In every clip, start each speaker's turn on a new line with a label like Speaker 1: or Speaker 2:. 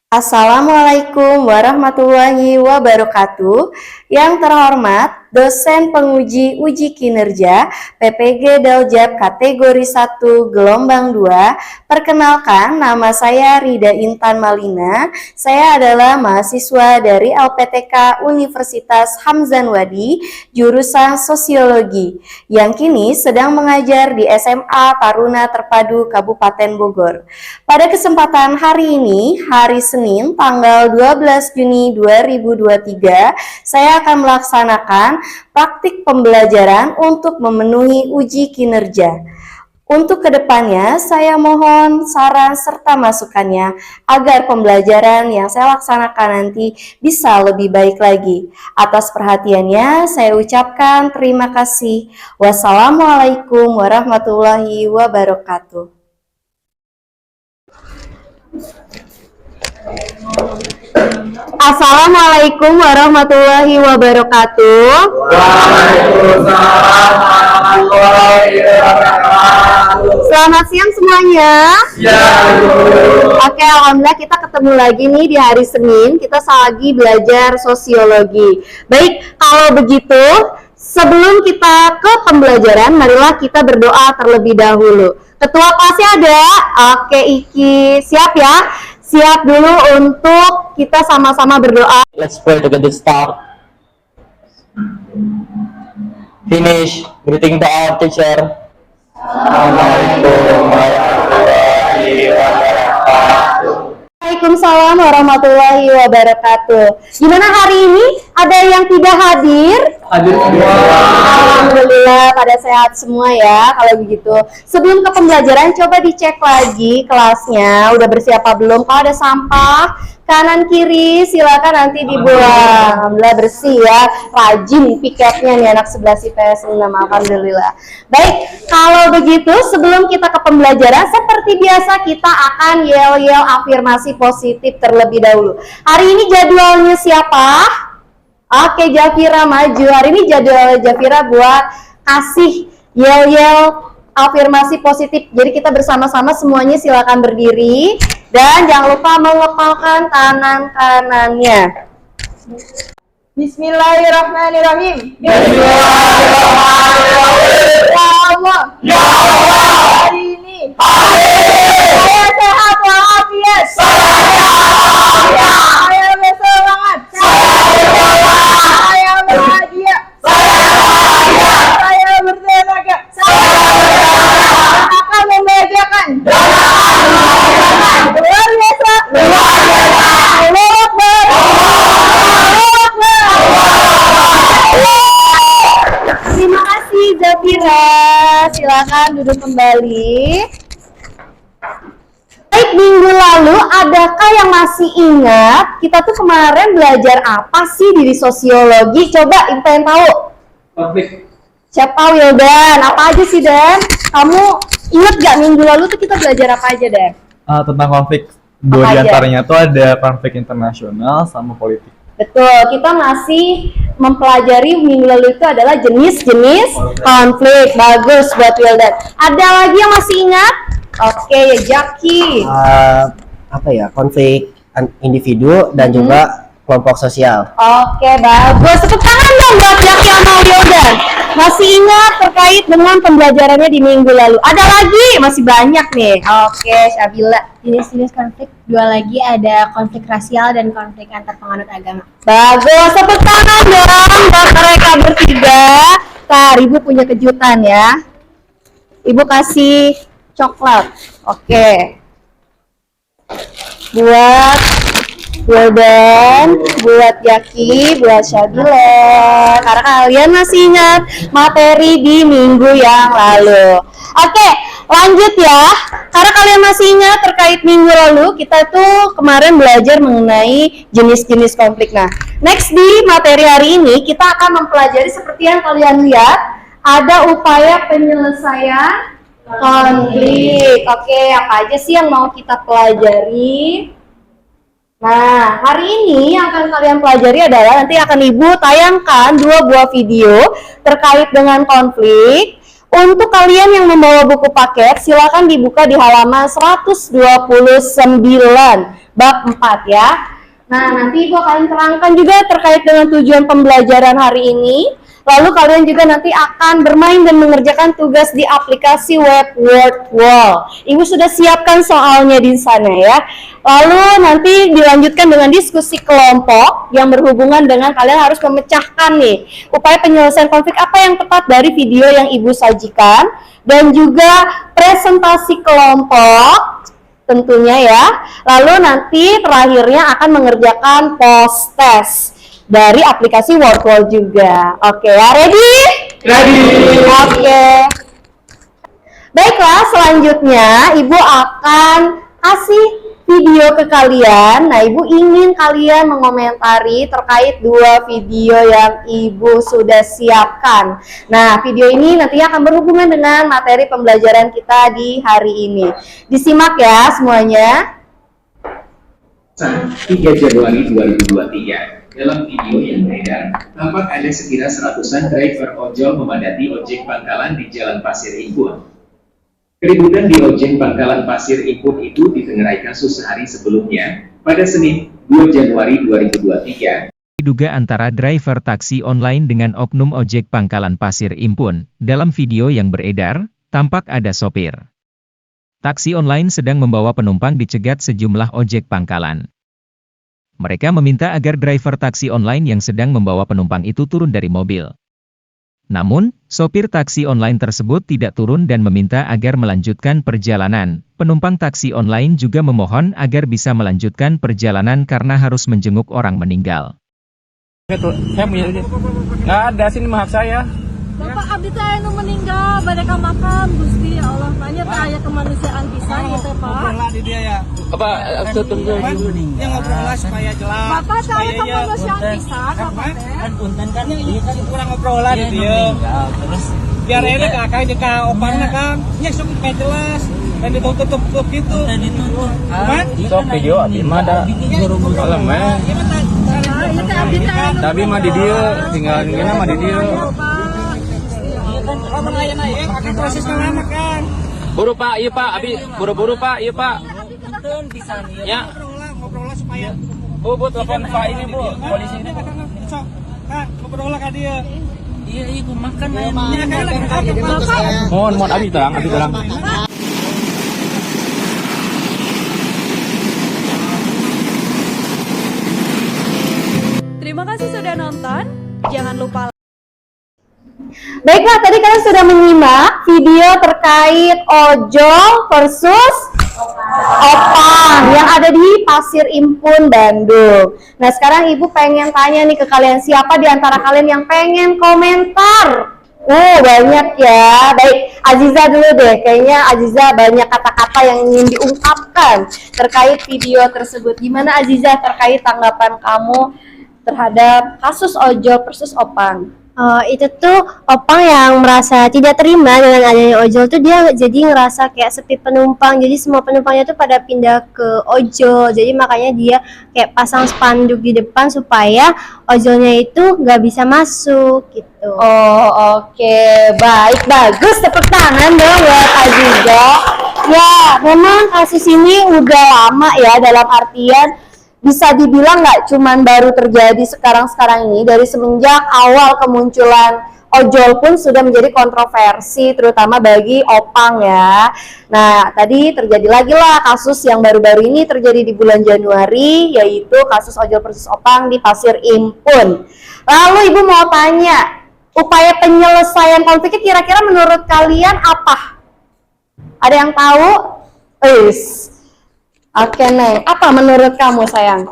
Speaker 1: Assalamualaikum warahmatullahi wabarakatuh. Yang terhormat dosen penguji uji kinerja PPG Daljab kategori 1 gelombang 2. Perkenalkan, nama saya Rida Intan Malina. Saya adalah mahasiswa dari LPTK Universitas Hamzan Wadi, jurusan Sosiologi, yang kini sedang mengajar di SMA Taruna Terpadu Kabupaten Bogor. Pada kesempatan hari ini, hari Senin, tanggal 12 Juni 2023, saya akan melaksanakan praktik pembelajaran untuk memenuhi uji kinerja. Untuk kedepannya, saya mohon saran serta masukannya agar pembelajaran yang saya laksanakan nanti bisa lebih baik lagi. Atas perhatiannya, saya ucapkan terima kasih. Wassalamualaikum warahmatullahi wabarakatuh. Assalamualaikum warahmatullahi wabarakatuh.
Speaker 2: Waalaikumsalam warahmatullahi wabarakatuh.
Speaker 1: Selamat siang semuanya.
Speaker 2: Ya,
Speaker 1: Oke, alhamdulillah kita ketemu lagi nih di hari Senin. Kita lagi belajar sosiologi. Baik, kalau begitu sebelum kita ke pembelajaran, marilah kita berdoa terlebih dahulu. Ketua kelasnya ada? Oke, Iki. Siap ya? Siap dulu untuk kita sama-sama berdoa.
Speaker 3: Let's pray to get this start. Finish. Greeting to our teacher. Assalamualaikum warahmatullahi wabarakatuh.
Speaker 1: Waalaikumsalam warahmatullahi wabarakatuh. Gimana hari ini? Ada yang tidak hadir?
Speaker 2: hadir semua.
Speaker 1: Alhamdulillah pada sehat semua ya. Kalau begitu, sebelum ke pembelajaran coba dicek lagi kelasnya udah bersih apa belum. Kalau ada sampah kanan kiri silakan nanti dibuang. Alhamdulillah bersih ya. Rajin piketnya nih anak 11 IPS 6. Alhamdulillah. Baik, kalau begitu sebelum kita ke pembelajaran seperti biasa kita akan yel-yel afirmasi positif terlebih dahulu. Hari ini jadwalnya siapa? Oke, Jafira maju. Hari ini jadwal Jafira buat kasih yel-yel afirmasi positif. Jadi kita bersama-sama semuanya silakan berdiri dan jangan lupa mengepalkan tangan kanannya.
Speaker 4: Bismillahirrahmanirrahim.
Speaker 2: Bismillahirrahmanirrahim.
Speaker 4: Ya Allah,
Speaker 2: Ya Allah,
Speaker 4: hari ini saya sehat walafiat. Saya bersemangat. Saya bahagia. Saya bertenaga. Akan membahagiakan. Luar biasa. Allahu Akbar. Allahu Akbar.
Speaker 1: Terima kasih Zafira. Silakan duduk kembali. Baik, minggu lalu adakah yang masih ingat kita tuh kemarin belajar apa sih di sosiologi? Coba yang pengen tahu.
Speaker 2: konflik.
Speaker 1: Siapa Wildan? Apa aja sih Dan? Kamu ingat gak minggu lalu tuh kita belajar apa aja Dan?
Speaker 5: Tentang konflik. Dua
Speaker 1: Apa aja?
Speaker 5: diantaranya tuh ada konflik internasional sama politik.
Speaker 1: Betul, kita masih mempelajari minggu lalu itu adalah jenis-jenis konflik. Bagus buat Wildan. Ada lagi yang masih ingat? Oke, ya Jaki.
Speaker 3: Konflik individu dan juga kelompok sosial.
Speaker 1: Oke, bagus. Tepuk tangan dong buat Jaki sama Wildan. Masih ingat terkait dengan pembelajarannya di minggu lalu. Ada lagi? Masih banyak nih. Oke, Syabila.
Speaker 6: Jenis-jenis konflik, dua lagi ada konflik rasial dan konflik antar penganut agama.
Speaker 1: Bagus. Tepuk tangan dong buat mereka bertiga. Ntar, Ibu punya kejutan ya. Ibu kasih coklat. Oke. Buat Wildan, buat Yaki, buat Syabila. Karena kalian masih ingat materi di minggu yang lalu. Oke, lanjut ya. Karena kalian masih ingat terkait minggu lalu, kita tuh kemarin belajar mengenai jenis-jenis konflik. Nah, next di materi hari ini kita akan mempelajari seperti yang kalian lihat, ada upaya penyelesaian konflik. Oke, apa aja sih yang mau kita pelajari? Nah, hari ini yang akan kalian pelajari adalah nanti akan Ibu tayangkan 2 buah video terkait dengan konflik. Untuk kalian yang membawa buku paket, silakan dibuka di halaman 129. bab 4 ya. Nah, nanti Ibu akan terangkan juga terkait dengan tujuan pembelajaran hari ini. Lalu kalian juga nanti akan bermain dan mengerjakan tugas di aplikasi web WordWall. Ibu sudah siapkan soalnya di sana ya. Lalu nanti dilanjutkan dengan diskusi kelompok yang berhubungan dengan kalian harus memecahkan nih upaya penyelesaian konflik apa yang tepat dari video yang Ibu sajikan, dan juga presentasi kelompok tentunya ya. Lalu nanti terakhirnya akan mengerjakan post test dari aplikasi WordWall juga. Oke ya, ready?
Speaker 2: Ready.
Speaker 1: Oke. Baiklah, selanjutnya Ibu akan kasih video ke kalian. Nah, Ibu ingin kalian mengomentari terkait 2 video yang Ibu sudah siapkan. Nah, video ini nantinya akan berhubungan dengan materi pembelajaran kita di hari ini. Disimak ya semuanya.
Speaker 7: 3 Januari 2023. Dalam video yang beredar, tampak ada sekira seratusan driver ojol memadati ojek pangkalan di Jalan Pasir Impun. Keributan di ojek pangkalan Pasir Impun itu ditengarai kasus sehari sebelumnya, pada Senin, 2 Januari 2023.
Speaker 8: Diduga antara driver taksi online dengan oknum ojek pangkalan Pasir Impun. Dalam video yang beredar, tampak ada sopir taksi online sedang membawa penumpang dicegat sejumlah ojek pangkalan. Mereka meminta agar driver taksi online yang sedang membawa penumpang itu turun dari mobil. Namun, sopir taksi online tersebut tidak turun dan meminta agar melanjutkan perjalanan. Penumpang taksi online juga memohon agar bisa melanjutkan perjalanan karena harus menjenguk orang meninggal.
Speaker 2: Saya punya izin. Nggak ada, sini mahak saya.
Speaker 4: Bapak abdi teh anu meninggal badeka makan Gusti ya Allah. Tanya teh aya kemanusiaan pisan ieu teh, Pak.
Speaker 2: Ngobrol di dia ya. Apa tunggu dulu nih. Yang ngobrol lah supaya jelas.
Speaker 4: Bapak teh aya kemanusiaan pisan, Bapak teh.
Speaker 2: Kan punten kan ieu kan kurang ngobrolan di dia. Terus biar enak kakak jeung ka opangna kan. Nya sok supaya jelas. Dan ditutup gitu. Dan ditutup. Sok video abdi mah da. Malam mah. Tapi mah di dia tinggal ngina mah di dia. Kamu nanya pakai proses lama kan. Buru Pak, iya Pak, abi buru-buru Pak, iya Pak. Ya. Ngobrol supaya Bu telepon Pak ini Bu, polisi ini. Sok, Kak, ngobrol ka dia. Iya, Bu makan ya. Mohon abi terang.
Speaker 9: Terima kasih sudah nonton. Jangan lupa
Speaker 1: Baiklah, tadi kalian sudah menyimak video terkait ojol versus opang yang ada di Pasir Impun, Bandung. Nah, sekarang Ibu pengen tanya nih ke kalian, siapa di antara kalian yang pengen komentar? Banyak ya. Baik, Aziza dulu deh. Kayaknya Aziza banyak kata-kata yang ingin diungkapkan terkait video tersebut. Gimana Aziza terkait tanggapan kamu terhadap kasus ojol versus opang?
Speaker 6: Itu tuh opang yang merasa tidak terima dengan adanya ojol tuh dia jadi ngerasa kayak sepi penumpang, jadi semua penumpangnya tuh pada pindah ke ojol, jadi makanya dia kayak pasang spanduk di depan supaya ojolnya itu nggak bisa masuk gitu.
Speaker 1: Oke. Baik, bagus, tepuk tangan dong buat Aziza. Ya, memang kasus ini udah lama ya, dalam artian bisa dibilang nggak cuman baru terjadi sekarang-sekarang ini, dari semenjak awal kemunculan ojol pun sudah menjadi kontroversi, terutama bagi opang ya. Nah, tadi terjadi lagi lah kasus yang baru-baru ini terjadi di bulan Januari, yaitu kasus ojol versus opang di Pasir Impun. Lalu Ibu mau tanya, upaya penyelesaian konfliknya kira-kira menurut kalian apa? Ada yang tahu? Oke, Neng. Apa menurut kamu, sayang?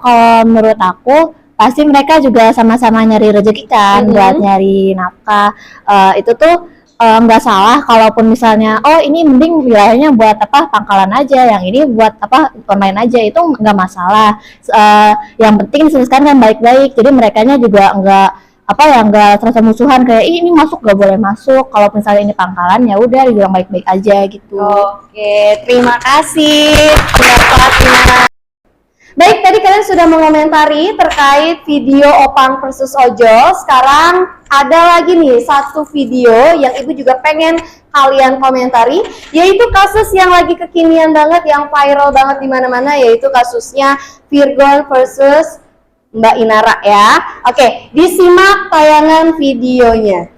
Speaker 6: Kalau menurut aku pasti mereka juga sama-sama nyari rezeki kan, buat nyari nafkah. Itu tuh nggak salah kalaupun misalnya ini mending wilayahnya buat pangkalan aja, yang ini buat online aja, itu nggak masalah. Yang penting sekarang kan baik-baik, jadi merekanya juga nggak terasa musuhan kayak ini masuk nggak boleh masuk. Kalau misalnya ini pangkalan ya udah dibilang baik-baik aja gitu.
Speaker 1: Oke, terima kasih pendapatnya. Baik, tadi kalian sudah mengomentari terkait video Opang versus Ojol. Sekarang ada lagi nih satu video yang ibu juga pengen kalian komentari, yaitu kasus yang lagi kekinian banget, yang viral banget di mana-mana, yaitu kasusnya Virgon versus Mbak Inara ya. Oke, disimak tayangan videonya.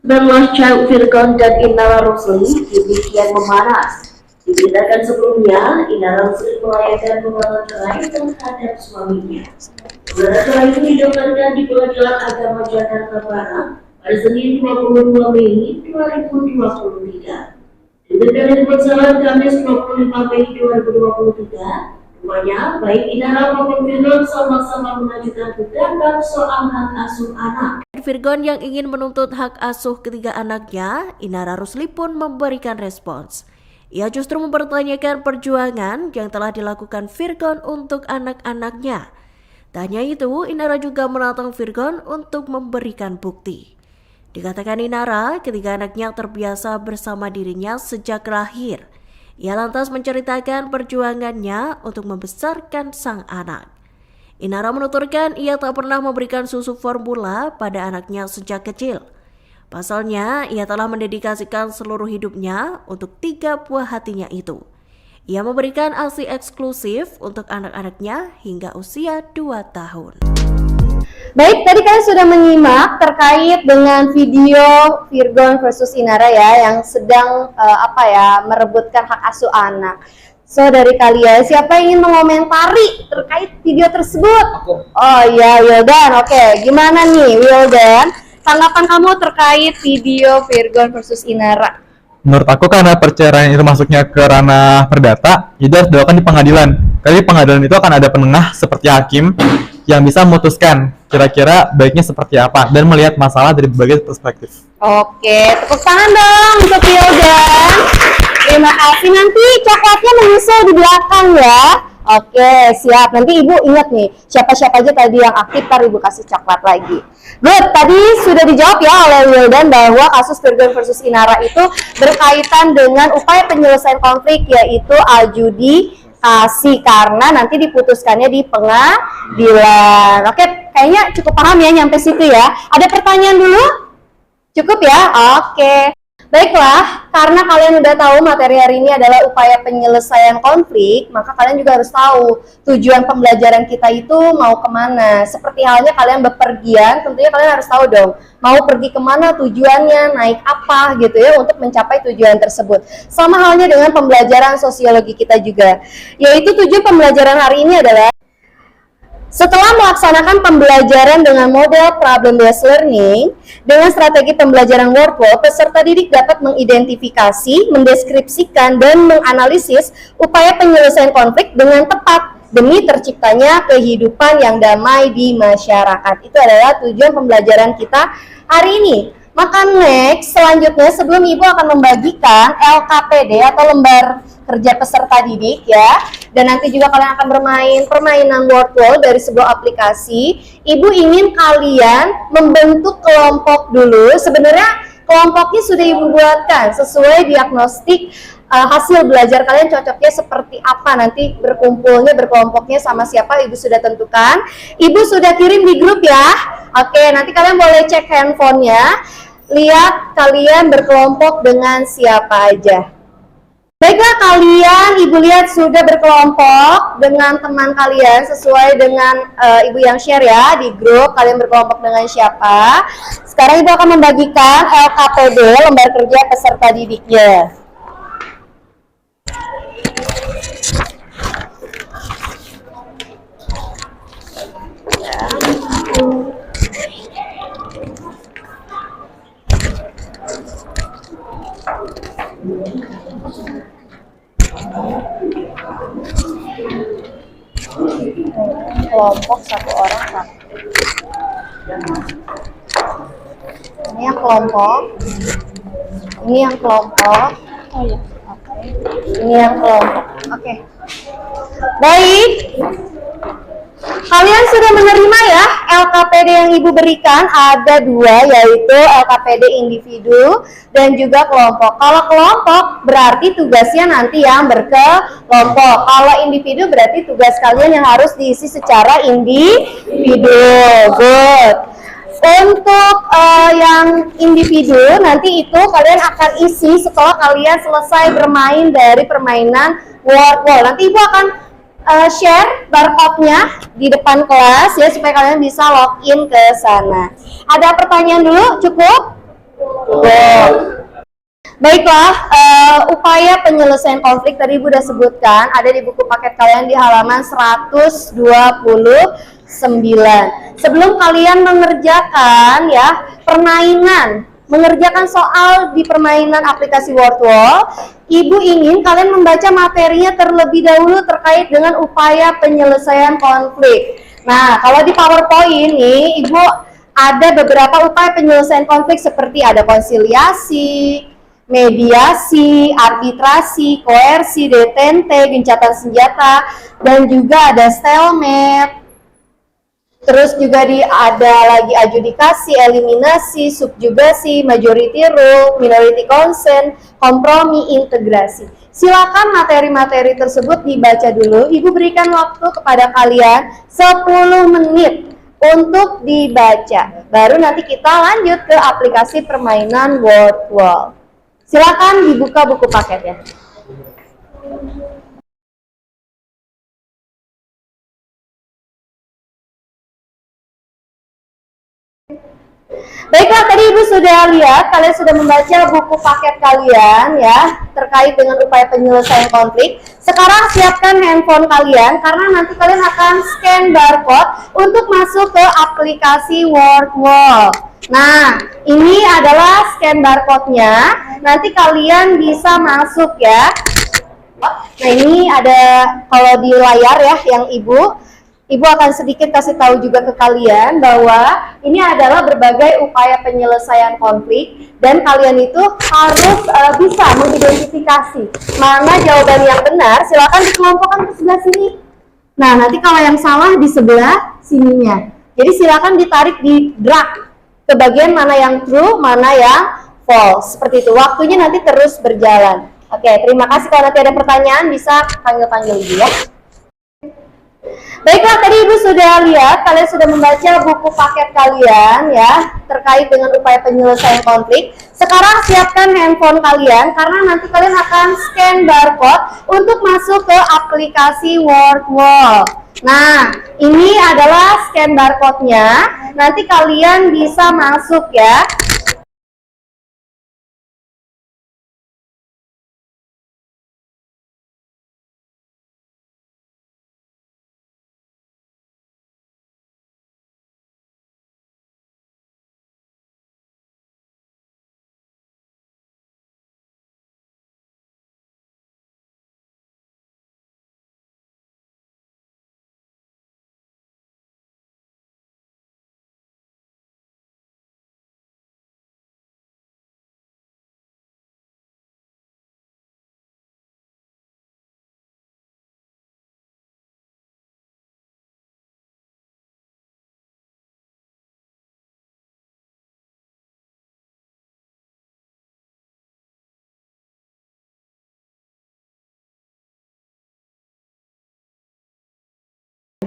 Speaker 10: Berlah Child Virgon dan Inara Rusli demikian memanas. Diberitakan sebelumnya, Inara Rusli melayangkan gugatan cerai terhadap suaminya. Gugatan cerai itu didaftarkan di Pengadilan Agama Jakarta Barat pada Senin 22 Mei 2023. Dengan bersalah Kamis 25 Mei 2023. Rupanya, baik Inara maupun Virgon sama-sama mengajukan gugatan soal hak asuh anak.
Speaker 11: Virgon yang ingin menuntut hak asuh ketiga anaknya, Inara Rusli pun memberikan respons. Ia justru mempertanyakan perjuangan yang telah dilakukan Virgon untuk anak-anaknya. Tak hanya itu, Inara juga menantang Virgon untuk memberikan bukti. Dikatakan Inara, ketiga anaknya terbiasa bersama dirinya sejak lahir. Ia lantas menceritakan perjuangannya untuk membesarkan sang anak. Inara menuturkan ia tak pernah memberikan susu formula pada anaknya sejak kecil. Pasalnya, ia telah mendedikasikan seluruh hidupnya untuk 3 buah hatinya itu. Ia memberikan ASI eksklusif untuk anak-anaknya hingga usia 2 tahun.
Speaker 1: Baik, tadi kalian sudah menyimak terkait dengan video Virgon versus Inara ya, yang sedang merebutkan hak asuh anak. So, dari kalian siapa yang ingin mengomentari terkait video tersebut? Oh iya, Wildan. Oke, gimana nih Wildan? Tanggapan kamu terkait video Virgon versus Inara?
Speaker 5: Menurut aku karena perceraian itu masuknya ke ranah perdata, jadi harus dilakukan di pengadilan. Kali pengadilan itu akan ada penengah seperti hakim yang bisa memutuskan kira-kira baiknya seperti apa dan melihat masalah dari berbagai perspektif.
Speaker 1: Oke, tepuk tangan dong untuk Wildan. Terima kasih, nanti coklatnya menyusul di belakang ya. Oke, siap. Nanti ibu ingat nih, siapa-siapa aja tadi yang aktif, ntar ibu kasih coklat lagi. Good, tadi sudah dijawab ya oleh Wildan bahwa kasus Virgon versus Inara itu berkaitan dengan upaya penyelesaian konflik, yaitu adjudikasi, karena nanti diputuskannya di pengadilan. Oke, kayaknya cukup paham ya nyampe situ ya. Ada pertanyaan dulu? Cukup ya? Oke. Baiklah, karena kalian udah tahu materi hari ini adalah upaya penyelesaian konflik, maka kalian juga harus tahu tujuan pembelajaran kita itu mau kemana. Seperti halnya kalian bepergian, tentunya kalian harus tahu dong, mau pergi kemana, tujuannya, naik apa gitu ya, untuk mencapai tujuan tersebut. Sama halnya dengan pembelajaran sosiologi kita juga, yaitu tujuan pembelajaran hari ini adalah setelah melaksanakan pembelajaran dengan model problem-based learning, dengan strategi pembelajaran workflow, peserta didik dapat mengidentifikasi, mendeskripsikan, dan menganalisis upaya penyelesaian konflik dengan tepat demi terciptanya kehidupan yang damai di masyarakat. Itu adalah tujuan pembelajaran kita hari ini. Maka next, selanjutnya sebelum Ibu akan membagikan LKPD atau lembar kerja peserta didik ya, dan nanti juga kalian akan bermain permainan workflow dari sebuah aplikasi. Ibu ingin kalian membentuk kelompok dulu. Sebenarnya kelompoknya sudah Ibu buatkan sesuai diagnostik hasil belajar kalian cocoknya seperti apa, nanti berkelompoknya sama siapa Ibu sudah tentukan. Ibu sudah kirim di grup ya. Oke, nanti kalian boleh cek handphonenya, lihat kalian berkelompok dengan siapa aja. Baiklah, kalian Ibu lihat sudah berkelompok dengan teman kalian sesuai dengan Ibu yang share ya di grup, kalian berkelompok dengan siapa. Sekarang Ibu akan membagikan LKPD, lembar kerja peserta didiknya. Kelompok satu orang satu. Ini yang kelompok. Ini yang kelompok. Oh ya. Oke. Ini yang kelompok. Oke. Baik. kalian sudah menerima ya LKPD yang Ibu berikan, ada dua, yaitu LKPD individu dan juga kelompok. Kalau kelompok berarti tugasnya nanti yang berkelompok. Kalau individu berarti tugas kalian yang harus diisi secara individu. Good. Untuk yang individu nanti itu kalian akan isi setelah kalian selesai bermain dari permainan word wall. Nanti Ibu akan share barcode-nya di depan kelas ya, supaya kalian bisa login ke sana. Ada pertanyaan dulu? Cukup? Baiklah, upaya penyelesaian konflik tadi Ibu udah sebutkan, ada di buku paket kalian di halaman 129. Sebelum kalian mengerjakan ya mengerjakan soal di permainan aplikasi WordWall, Ibu ingin kalian membaca materinya terlebih dahulu terkait dengan upaya penyelesaian konflik. Nah, kalau di PowerPoint nih, Ibu ada beberapa upaya penyelesaian konflik seperti ada konsiliasi, mediasi, arbitrasi, koersi, detente, gencatan senjata, dan juga ada stalemate. Terus juga ada lagi adjudikasi, eliminasi, subjugasi, majority rule, minority consent, kompromi, integrasi. Silakan materi-materi tersebut dibaca dulu. Ibu berikan waktu kepada kalian 10 menit untuk dibaca. Baru nanti kita lanjut ke aplikasi permainan WordWall. Silakan dibuka buku paketnya. Baiklah, tadi Ibu sudah lihat, kalian sudah membaca buku paket kalian ya, terkait dengan upaya penyelesaian konflik. Sekarang siapkan handphone kalian, karena nanti kalian akan scan barcode untuk masuk ke aplikasi WordWall. Nah, ini adalah scan barcode-nya, nanti kalian bisa masuk ya. Nah, ini ada kalau di layar ya, yang Ibu akan sedikit kasih tahu juga ke kalian bahwa ini adalah berbagai upaya penyelesaian konflik dan kalian itu harus bisa mengidentifikasi mana jawaban yang benar. Silakan dikelompokkan ke sebelah sini. Nah, nanti kalau yang salah di sebelah sininya. Jadi silakan ditarik di drag ke bagian mana yang true, mana yang false. Seperti itu. Waktunya nanti terus berjalan. Oke, terima kasih. Kalau nanti ada pertanyaan bisa panggil-panggil Ibu ya. Baiklah, tadi Ibu sudah lihat, kalian sudah membaca buku paket kalian ya, terkait dengan upaya penyelesaian konflik. Sekarang siapkan handphone kalian, karena nanti kalian akan scan barcode untuk masuk ke aplikasi WordWall. Nah, ini adalah scan barcode-nya, nanti kalian bisa masuk ya.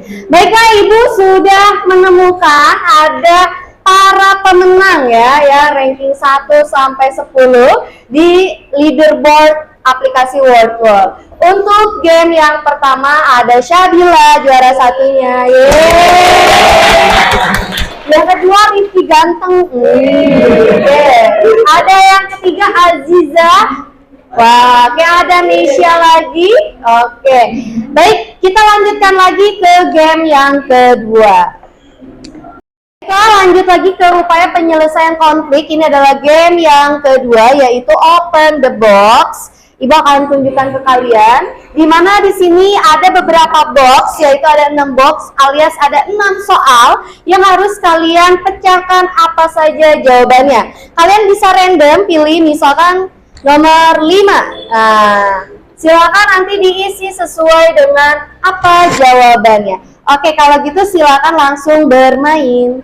Speaker 1: Baiklah, Ibu sudah menemukan ada para pemenang ya, ranking 1 sampai 10 di leaderboard aplikasi WordWall. Untuk game yang pertama ada Syabila juara satunya. Yeay. Yang kedua Rifki Ganteng. Ada yang ketiga Aziza. Wah, kayak ada Nisha lagi. Oke. Baik, kita lanjutkan lagi ke game yang kedua. Kita lanjut lagi ke upaya penyelesaian konflik. Ini adalah game yang kedua, yaitu Open the Box. Ibu akan tunjukkan ke kalian, di mana di sini ada beberapa box, yaitu ada 6 box, alias ada 6 soal yang harus kalian pecahkan apa saja jawabannya. Kalian bisa random pilih, misalkan nomor 5. Nah, silakan nanti diisi sesuai dengan apa jawabannya. Oke, kalau gitu silakan langsung bermain.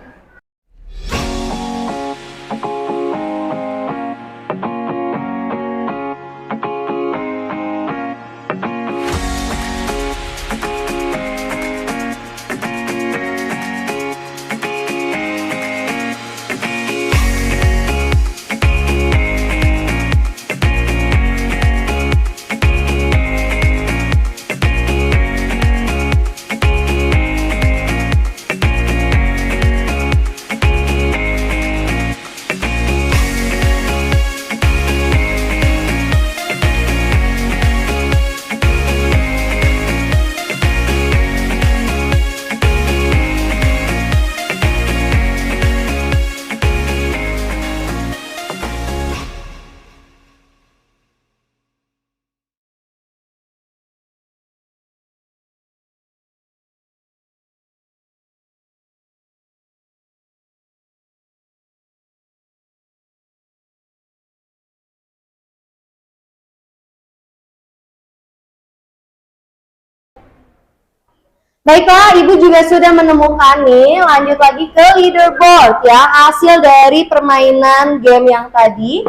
Speaker 1: Baiklah, Ibu juga sudah menemukan nih, lanjut lagi ke leaderboard ya, hasil dari permainan game yang tadi.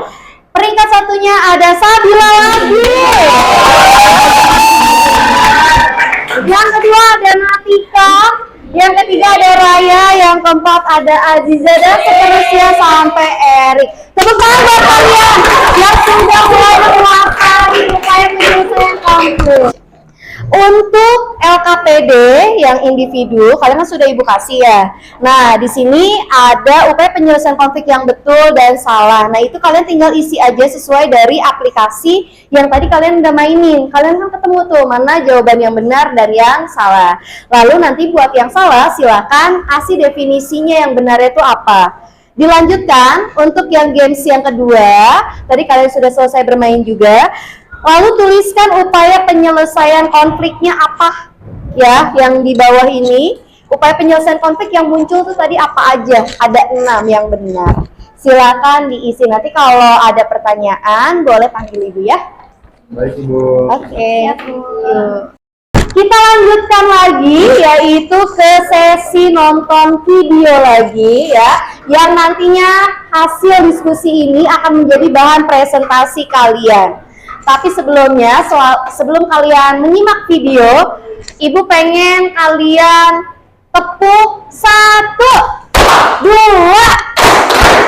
Speaker 1: Peringkat satunya ada Sabila lagi. Yang kedua ada Natika, yang ketiga ada Raya, yang keempat ada Aziza, dan seterusnya sampai Erik. Tepuk tangan buat kalian yang sudah mulai melakukan upaya penyelesaian konflik. Untuk LKPD yang individu, kalian kan sudah Ibu kasih ya. Nah, di sini ada upaya penyelesaian konflik yang betul dan salah. Nah, itu kalian tinggal isi aja sesuai dari aplikasi yang tadi kalian udah mainin. Kalian kan ketemu tuh mana jawaban yang benar dan yang salah. Lalu nanti buat yang salah, silakan kasih definisinya yang benar itu apa. Dilanjutkan untuk yang games yang kedua, tadi kalian sudah selesai bermain juga. Lalu tuliskan upaya penyelesaian konfliknya apa ya, yang di bawah ini. Upaya penyelesaian konflik yang muncul tuh tadi apa aja, ada 6 yang benar. Silakan diisi, nanti kalau ada pertanyaan boleh panggil Ibu ya.
Speaker 5: Baik Ibu.
Speaker 1: Oke. Kita lanjutkan lagi, yaitu ke sesi nonton video lagi ya, yang nantinya hasil diskusi ini akan menjadi bahan presentasi kalian. Tapi sebelumnya, sebelum kalian menyimak video, Ibu pengen kalian tepuk 1, 2,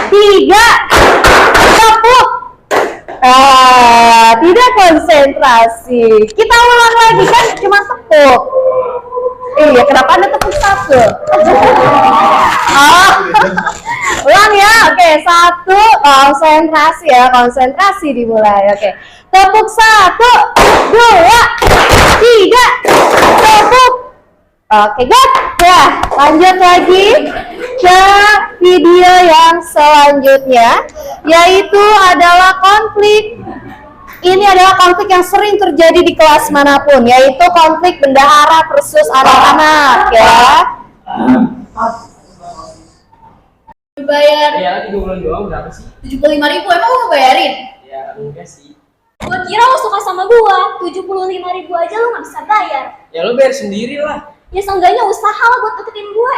Speaker 1: 3, tepuk. Tidak konsentrasi. Kita ulang lagi, kan cuma tepuk. Iya, kenapa Anda tepuk 1? Ulang ya, oke, 1, konsentrasi ya, konsentrasi dimulai, oke. Tepuk 1, 2, 3, tepuk. Oke, good. Ya, lanjut lagi ke video yang selanjutnya, yaitu adalah konflik. Ini adalah konflik yang sering terjadi di kelas manapun, yaitu konflik bendahara versus anak-anak ya.
Speaker 4: Bayar
Speaker 2: Ya, 3 bulan doang berapa sih?
Speaker 4: 75.000, emang gue bayarin?
Speaker 2: Ya, enggak sih.
Speaker 4: Gue kira lo suka sama gua, 75.000 aja lo gak bisa bayar.
Speaker 2: Ya lo bayar sendiri lah.
Speaker 4: Ya seenggaknya usaha lo buat deketin gue.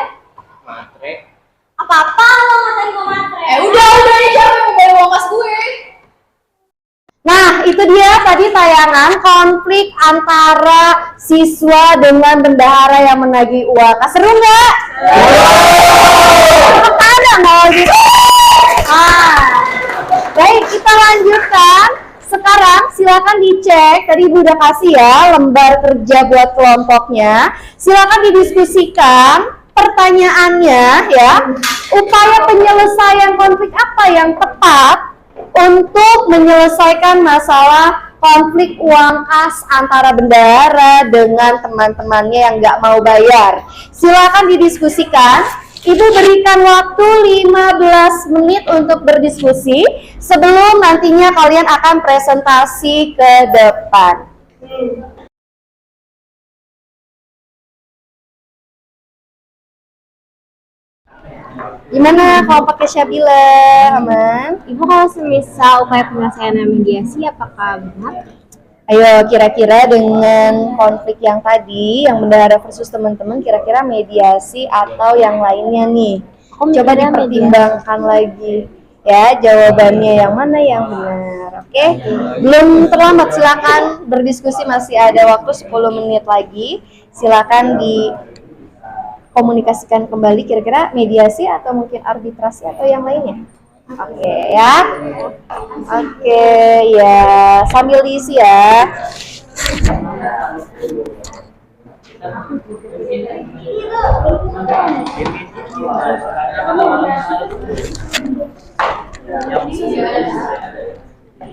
Speaker 2: Matre.
Speaker 4: Apa-apa lo ngatain gue matre. Udah ini siapa yang mau bayar uang kas gue?
Speaker 1: Nah, itu dia tadi tayangan konflik antara siswa dengan bendahara yang menagih uang. Seru nggak? Ada nggak gitu? Baik, kita lanjutkan. Sekarang silakan dicek, tadi Ibu udah kasih ya lembar kerja buat kelompoknya. Silakan didiskusikan pertanyaannya ya. Upaya penyelesaian konflik apa yang tepat untuk menyelesaikan masalah konflik uang kas antara bendahara dengan teman-temannya yang nggak mau bayar. Silakan didiskusikan. Ibu berikan waktu 15 menit untuk berdiskusi sebelum nantinya kalian akan presentasi ke depan. Gimana kalau pakai Syabila, aman?
Speaker 6: Ibu kalau semisal upaya penyelesaian mediasi apakah benar?
Speaker 1: Ayo, kira-kira dengan konflik yang tadi, yang bendahara versus teman-teman, kira-kira mediasi atau yang lainnya nih? Coba dipertimbangkan lagi ya, jawabannya yang mana yang benar. Oke? Belum terlambat, silakan berdiskusi, masih ada waktu 10 menit lagi. Silakan dikomunikasikan kembali, kira-kira mediasi atau mungkin arbitrasi atau yang lainnya. Oke ya. Oke ya, sambil diisi ya.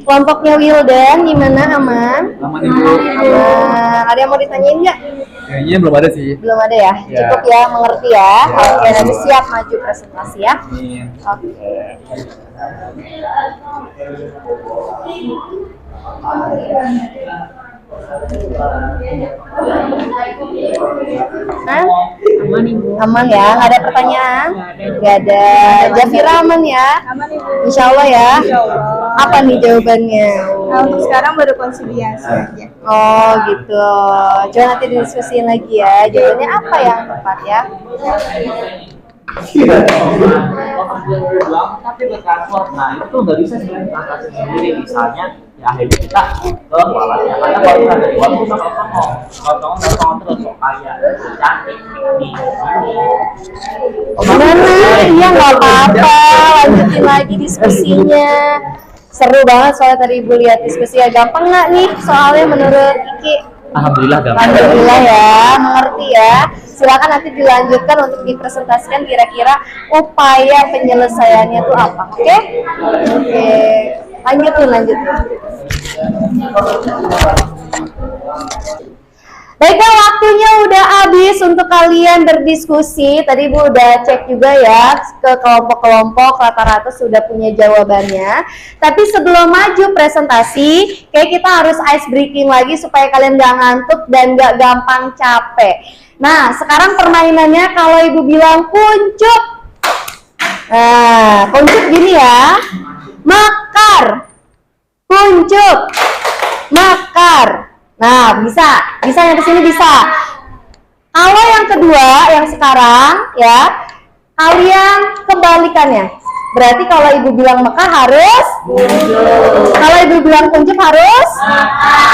Speaker 1: Kelompoknya Wildan gimana, aman?
Speaker 5: Aman Ibu.
Speaker 1: Aman. Ada yang mau ditanyain nggak?
Speaker 5: Kayaknya belum ada sih.
Speaker 1: Belum ada ya? Cukup ya, mengerti ya? Oke, nanti siap maju presentasi ya. Oke. Aman Ibu. Aman ya, nggak ada pertanyaan? Nggak ada. Jafira aman ya? Aman Ibu. Insya Allah ya. Apa nih jawabannya?
Speaker 4: Untuk sekarang baru konsiliasi aja.
Speaker 1: Oh gitu. Coba nanti didiskusiin lagi ya. Jawabannya apa yang tepat ya?
Speaker 2: Tapi bertransfer, nah itu tuh nggak bisa sebenarnya transaksi sendiri. Misalnya ya akhirnya kita ke walletnya, karena kalau kita dari wallet kita kalau terus kok kayak cantik nih.
Speaker 1: Gimana? Iya nggak apa-apa. Lanjutin lagi diskusinya. Seru banget soalnya tadi Ibu lihat diskusinya. Gampang nggak nih soalnya menurut Kiki?
Speaker 2: Alhamdulillah gampang.
Speaker 1: Alhamdulillah ya, mengerti ya. Silakan nanti dilanjutkan untuk dipresentasikan kira-kira upaya penyelesaiannya itu apa, oke? Oke, lanjutin. Baiklah, waktunya udah habis untuk kalian berdiskusi. Tadi Bu udah cek juga ya ke kelompok-kelompok, rata-rata sudah punya jawabannya. Tapi sebelum maju presentasi, kayak kita harus ice breaking lagi supaya kalian gak ngantuk dan gak gampang capek. Nah, sekarang permainannya kalau Ibu bilang kuncup. Nah, kuncup gini ya. Mekar. Kuncup. Mekar. Nah, bisa yang kesini bisa. Kalau yang kedua, yang sekarang ya, kalian kebalikannya. Berarti kalau Ibu bilang mekar harus kuncup. Kalau Ibu bilang kuncup harus mekar.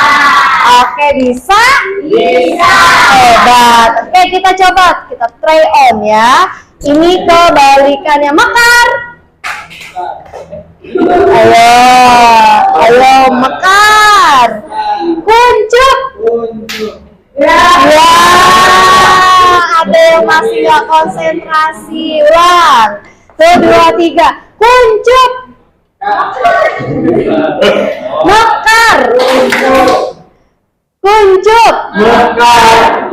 Speaker 1: Oke, bisa? Bisa. Hebat. Oke, kita coba, kita try on ya. Ini kebalikannya mekar. Ayo mekar. Kuncup. Ya, ada yang masih nggak konsentrasi. Ulang. 1, 2, 3. Kuncup. Mekar. Kuncup.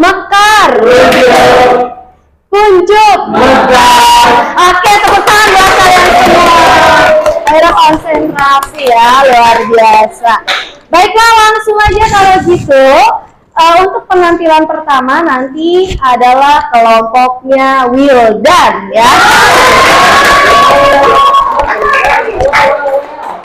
Speaker 1: Mekar. Kuncup. Oke, tepuk tangan buat kalian semua. Akhirnya konsentrasi ya, luar biasa. Baiklah, langsung aja kalau gitu. Untuk penampilan pertama nanti adalah kelompoknya Wildan ya.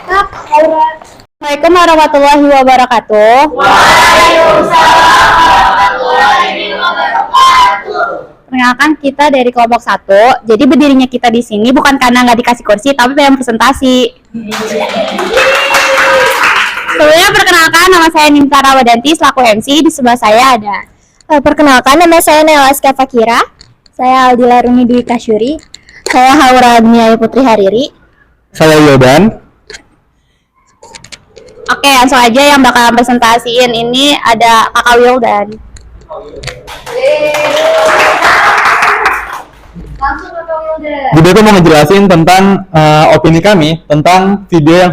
Speaker 1: Assalamualaikum warahmatullahi wabarakatuh. Waalaikumsalam warahmatullahi wabarakatuh. Perkenalkan, kita dari kelompok 1. Jadi berdirinya kita di sini bukan karena nggak dikasih kursi, tapi pengen presentasi. Sebelumnya perkenalkan, nama saya Ninta Rawadanti selaku MC. Di sebelah saya ada.
Speaker 6: Perkenalkan, nama saya Nelaska Fakira. Saya Aldila Rumi Dwi Kasyuri. Saya Haura Nia Putri Hariri.
Speaker 5: Saya Yodan.
Speaker 6: Oke, langsung aja yang bakalan presentasiin ini ada Kakak Wildan.
Speaker 1: Langsung ke Wildan.
Speaker 5: Jadi aku mau ngejelasin tentang opini kami tentang video yang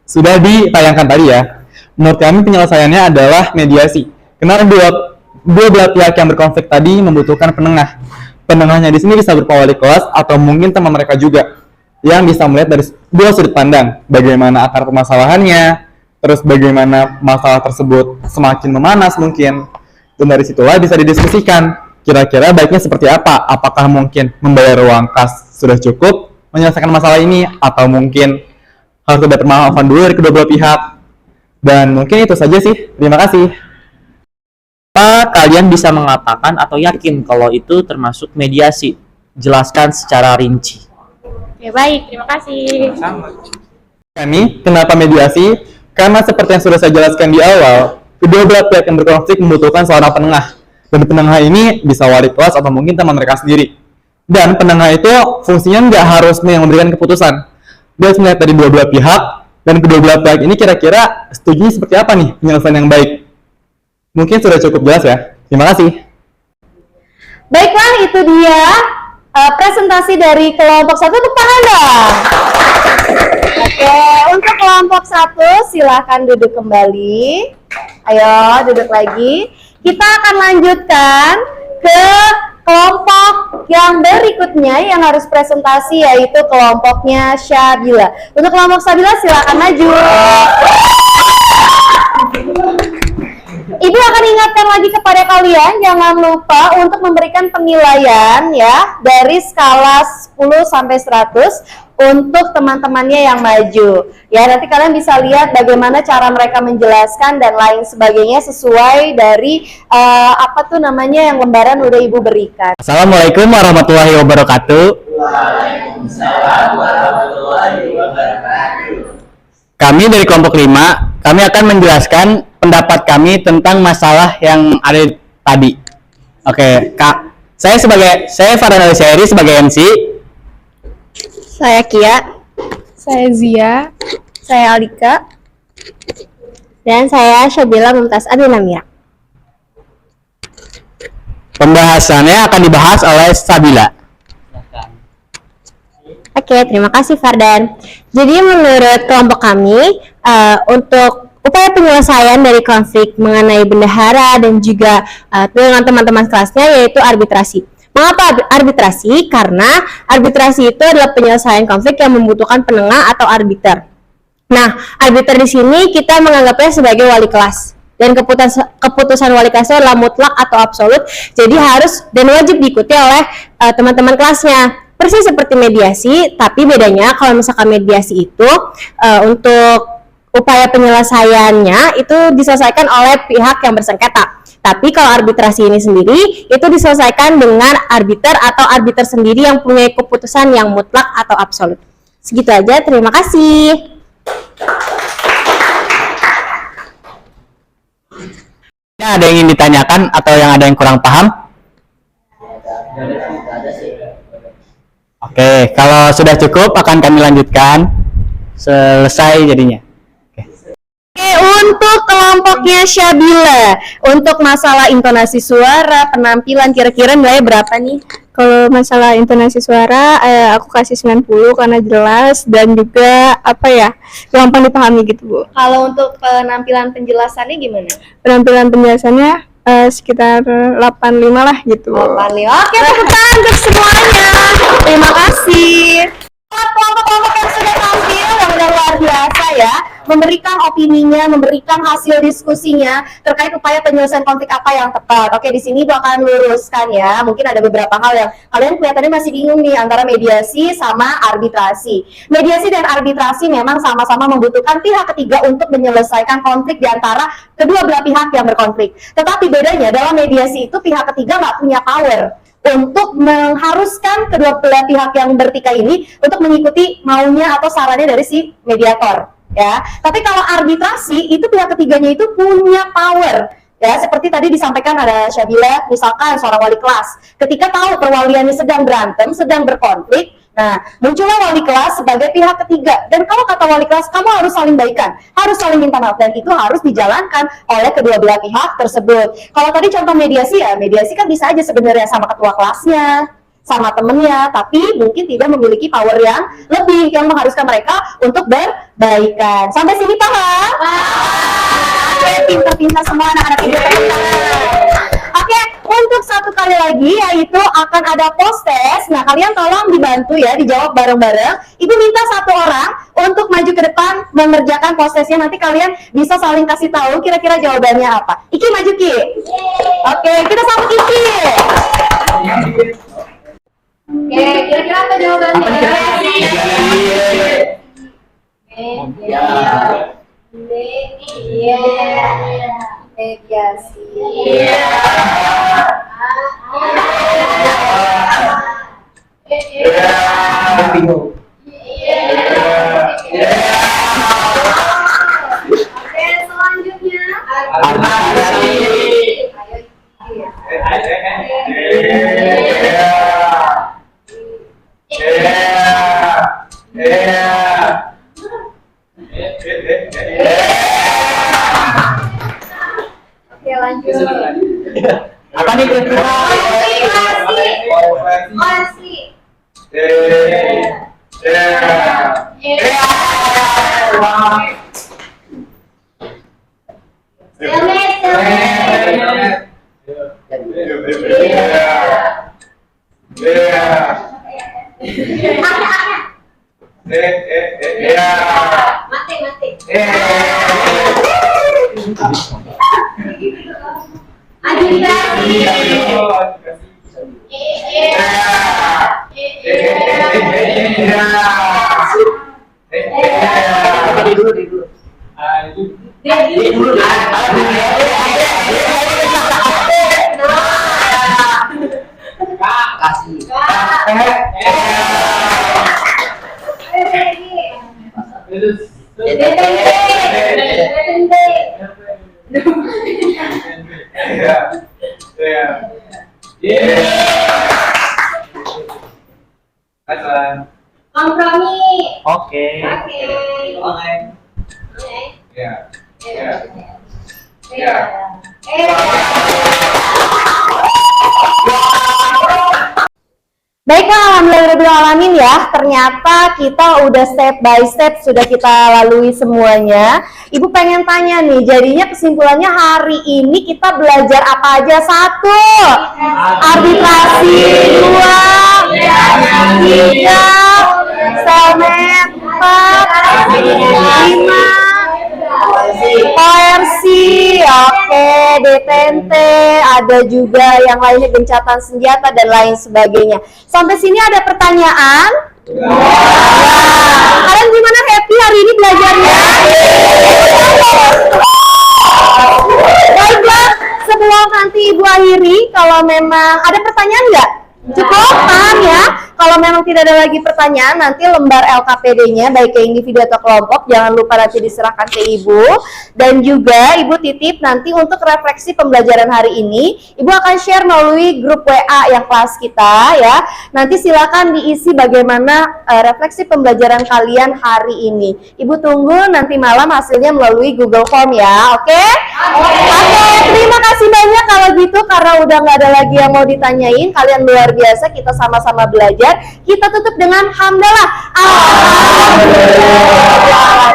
Speaker 5: sudah ditayangkan tadi ya. Menurut kami penyelesaiannya adalah mediasi. Karena dua belah pihak yang berkonflik tadi membutuhkan penengah. Penengahnya di sini bisa berupa wali kelas atau mungkin teman mereka juga yang bisa melihat dari dua sudut pandang, bagaimana akar permasalahannya, terus bagaimana masalah tersebut semakin memanas mungkin. Dan dari situlah bisa didiskusikan kira-kira baiknya seperti apa. Apakah mungkin membayar uang kas sudah cukup menyelesaikan masalah ini, atau mungkin harus ada permaafan dulu dari kedua belah pihak. Dan mungkin itu saja sih. Terima kasih.
Speaker 2: Apa kalian bisa mengatakan atau yakin kalau itu termasuk mediasi? Jelaskan secara rinci.
Speaker 6: Ya baik, terima kasih.
Speaker 5: Kami, kenapa mediasi? Karena seperti yang sudah saya jelaskan di awal, kedua belah pihak yang berkonflik membutuhkan seorang penengah. Dan penengah ini bisa wali kelas atau mungkin teman mereka sendiri. Dan penengah itu fungsinya nggak harus yang memberikan keputusan. Dia harus melihat dari dua belah pihak, dan kedua belah pihak ini kira-kira setuju seperti apa nih penyelesaian yang baik. Mungkin sudah cukup jelas ya. Terima kasih.
Speaker 1: Baiklah, itu dia presentasi dari kelompok 1. Tepuk tangan dong. Oke, untuk kelompok 1 silahkan duduk kembali. Ayo duduk lagi. Kita akan lanjutkan ke kelompok yang berikutnya yang harus presentasi, yaitu kelompoknya Syabila. Untuk kelompok Syabila silahkan maju. Ibu akan ingatkan lagi kepada kalian, jangan lupa untuk memberikan penilaian ya dari skala 10 sampai 100 untuk teman-temannya yang maju. Ya, nanti kalian bisa lihat bagaimana cara mereka menjelaskan dan lain sebagainya sesuai dari yang lembaran udah Ibu berikan.
Speaker 2: Assalamualaikum warahmatullahi wabarakatuh.
Speaker 7: Waalaikumsalam warahmatullahi wabarakatuh.
Speaker 2: Kami dari kelompok 5, kami akan menjelaskan pendapat kami tentang masalah yang ada tadi. Oke, Kak. Saya Farhan Al-Syairi sebagai MC.
Speaker 6: Saya Kia. Saya Zia. Saya Alika. Dan saya Syabila Mumtaz Adinamira.
Speaker 2: Pembahasannya akan dibahas oleh Sabila.
Speaker 6: Oke, terima kasih Fardan. Jadi menurut kelompok kami, untuk upaya penyelesaian dari konflik mengenai bendahara dan juga dengan teman-teman kelasnya, yaitu arbitrasi. Mengapa arbitrasi? Karena arbitrasi itu adalah penyelesaian konflik yang membutuhkan penengah atau arbiter. Nah, arbiter di sini kita menganggapnya sebagai wali kelas. Dan keputusan wali kelas itu adalah mutlak atau absolut, jadi harus dan wajib diikuti oleh teman-teman kelasnya. Persis seperti mediasi, tapi bedanya kalau misalkan mediasi itu untuk upaya penyelesaiannya itu diselesaikan oleh pihak yang bersengketa. Tapi kalau arbitrasi ini sendiri itu diselesaikan dengan arbiter atau arbiter sendiri yang punya keputusan yang mutlak atau absolut. Segitu aja, terima kasih.
Speaker 2: Ada yang ingin ditanyakan atau ada yang kurang paham? Oke, kalau sudah cukup akan kami lanjutkan. Selesai jadinya.
Speaker 1: Oke, untuk kelompoknya Syabila, untuk masalah intonasi suara, penampilan, kira-kira nilainya berapa nih?
Speaker 6: Kalau masalah intonasi suara, aku kasih 90 karena jelas dan juga gampang dipahami gitu, Bu.
Speaker 1: Kalau untuk penampilan penjelasannya gimana?
Speaker 6: Penampilan penjelasannya sekitar 85 lah gitu.
Speaker 1: 85. Oke, tepuk tangan untuk semuanya. Terima kasih. Kelompok-kelompok yang sudah tampil yang udah luar biasa ya, memberikan opininya, memberikan hasil diskusinya terkait upaya penyelesaian konflik apa yang tepat. Oke, di sini Ibu akan luruskan ya. Mungkin ada beberapa hal yang kalian kelihatannya masih bingung nih antara mediasi sama arbitrasi. Mediasi dan arbitrasi memang sama-sama membutuhkan pihak ketiga untuk menyelesaikan konflik di antara kedua belah pihak yang berkonflik. Tetapi bedanya dalam mediasi itu pihak ketiga nggak punya power untuk mengharuskan kedua belah pihak yang bertikai ini untuk mengikuti maunya atau sarannya dari si mediator. Ya, tapi kalau arbitrasi itu pihak ketiganya itu punya power. Ya, seperti tadi disampaikan ada Syabila, misalkan seorang wali kelas, ketika tahu perwaliannya sedang berantem, sedang berkonflik, nah muncullah wali kelas sebagai pihak ketiga. Dan kalau kata wali kelas, kamu harus saling baikan, harus saling minta maaf, dan itu harus dijalankan oleh kedua belah pihak tersebut. Kalau tadi contoh mediasi ya, mediasi kan bisa aja sebenarnya sama ketua kelasnya, sama temennya, tapi mungkin tidak memiliki power yang lebih yang mengharuskan mereka untuk berbaikan. Sampai sini paham? Oke, pintar-pintar semua anak-anak ibu. Oke, untuk satu kali lagi yaitu akan ada post test. Nah, kalian tolong dibantu ya, dijawab bareng-bareng. Ibu minta satu orang untuk maju ke depan mengerjakan post testnya. Nanti kalian bisa saling kasih tahu kira-kira jawabannya apa. Iki maju Ki. Oke, kita sambut Iki. Oke, kira-kira apa jawabannya? Mediasi.
Speaker 3: Bingung.
Speaker 1: Oke, selanjutnya. Oke, lanjut.
Speaker 3: Apa nih kira-kira?
Speaker 1: Masih. Mati. Agitasi. Kompromi.
Speaker 3: Oke.
Speaker 1: Baiklah, alhamdulillahirrahmanirrahim ya. Ternyata kita udah step by step sudah kita lalui semuanya. Ibu pengen tanya nih, jadinya kesimpulannya hari ini kita belajar apa aja? 1, arbitrasi. 2, 3, selmet. 4, 5, koersi, oke, detente, ada juga yang lainnya gencatan senjata dan lain sebagainya. Sampai sini ada pertanyaan? Kalian gimana, happy hari ini belajarnya? Baiklah, sebelum nanti Ibu akhiri, kalau memang ada pertanyaan nggak? Cukup, paham ya? Kalau memang tidak ada lagi pertanyaan, nanti lembar LKPD-nya, baik ke individu atau kelompok, jangan lupa nanti diserahkan ke Ibu. Dan juga Ibu titip nanti untuk refleksi pembelajaran hari ini, Ibu akan share melalui grup WA yang kelas kita ya. Nanti silakan diisi bagaimana refleksi pembelajaran kalian hari ini. Ibu tunggu nanti malam hasilnya melalui Google Form ya, oke? Oke, terima kasih banyak kalau gitu, karena udah nggak ada lagi yang mau ditanyain. Kalian luar biasa, kita sama-sama belajar. Kita tutup dengan hamdalah. Alhamdulillah.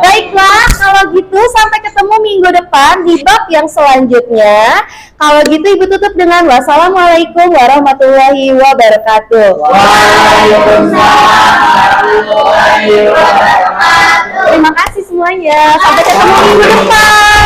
Speaker 1: Baiklah, kalau gitu sampai ketemu minggu depan di bab yang selanjutnya. Kalau gitu Ibu tutup dengan wassalamualaikum warahmatullahi wabarakatuh. Waalaikumsalam warahmatullahi wabarakatuh. Terima kasih semuanya. Sampai ketemu minggu depan.